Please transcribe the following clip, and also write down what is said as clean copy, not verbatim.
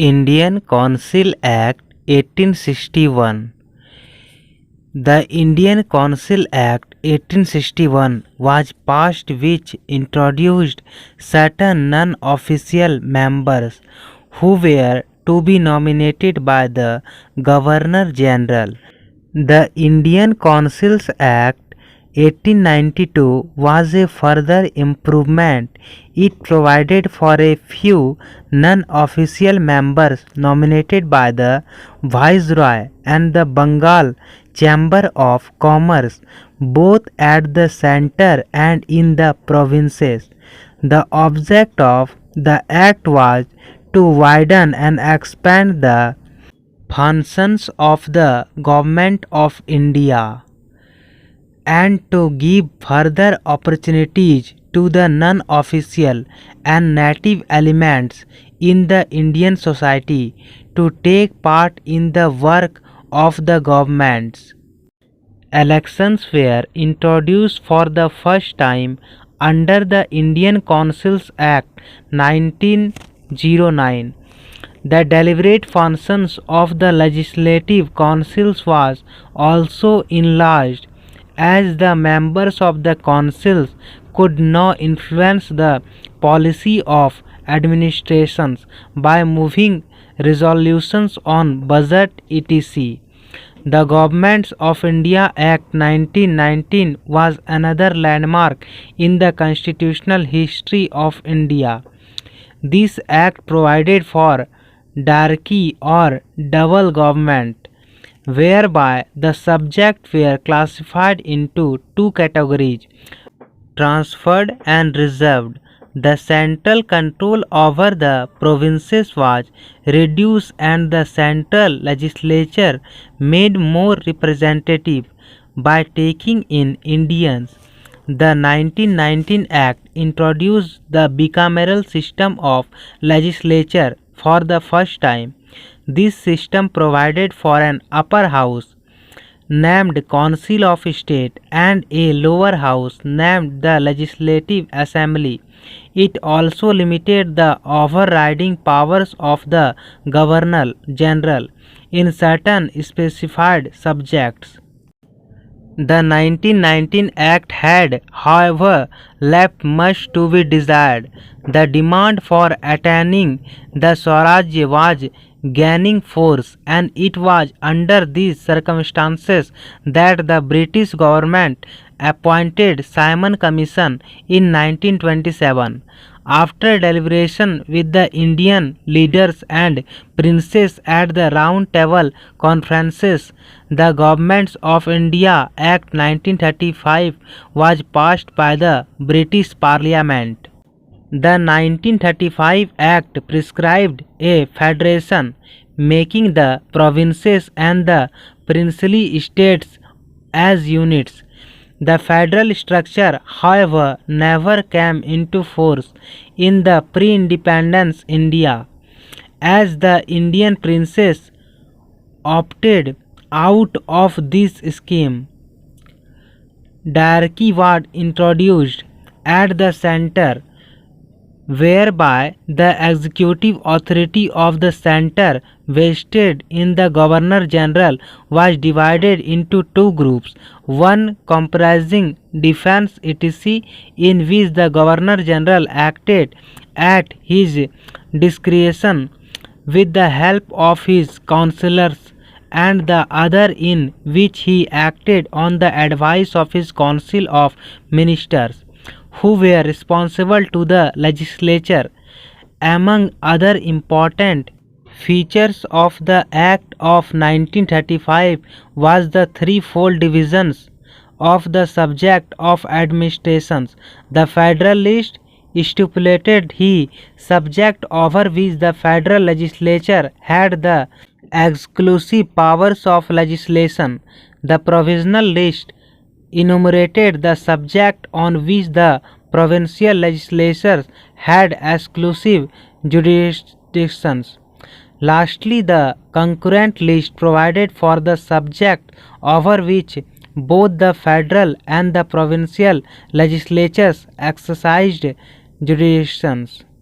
Indian Council Act 1861. The Indian Council Act 1861 was passed, which introduced certain non-official members who were to be nominated by the Governor General. The Indian Councils Act 1892 was a further improvement. It provided for a few non-official members nominated by the Viceroy and the Bengal Chamber of Commerce, both at the center and in the provinces. The object of the act was to widen and expand the functions of the Government of India and to give further opportunities to the non-official and native elements in the Indian society to take part in the work of the governments. Elections were introduced for the first time under the Indian Councils Act 1909. The deliberate functions of the legislative councils was also enlarged, as the members of the councils could now influence the policy of administrations by moving resolutions on budget etc. The Governments of India Act 1919 was another landmark in the constitutional history of India. This act provided for diarchy or double government, whereby the subjects were classified into two categories, transferred and reserved. The central control over the provinces was reduced and the central legislature made more representative by taking in Indians. The 1919 Act introduced the bicameral system of legislature for the first time. This system provided for an upper house named Council of State and a lower house named the Legislative Assembly. It also limited the overriding powers of the Governor General in certain specified subjects. The 1919 Act had, however, left much to be desired. The demand for attaining the Swaraj was gaining force, and it was under these circumstances that the British government appointed Simon Commission in 1927. After deliberation with the Indian leaders and princes at the Round Table Conferences, the Governments of India Act 1935 was passed by the British Parliament. The 1935 Act prescribed a federation, making the provinces and the princely states as units. The federal structure, however, never came into force in the pre-independence India, as the Indian princes opted out of this scheme. Diarchy was introduced at the center, whereby the executive authority of the center vested in the Governor General was divided into two groups, one comprising defense etc., in which the Governor General acted at his discretion with the help of his councillors, and the other in which he acted on the advice of his council of ministers, who were responsible to the legislature. Among other important features of the Act of 1935 was the threefold divisions of the subject of administrations. The Federalist stipulated the subject over which the federal legislature had the exclusive powers of legislation. The Provisional List enumerated the subject on which the provincial legislatures had exclusive jurisdictions. Lastly, the concurrent list provided for the subject over which both the federal and the provincial legislatures exercised jurisdictions.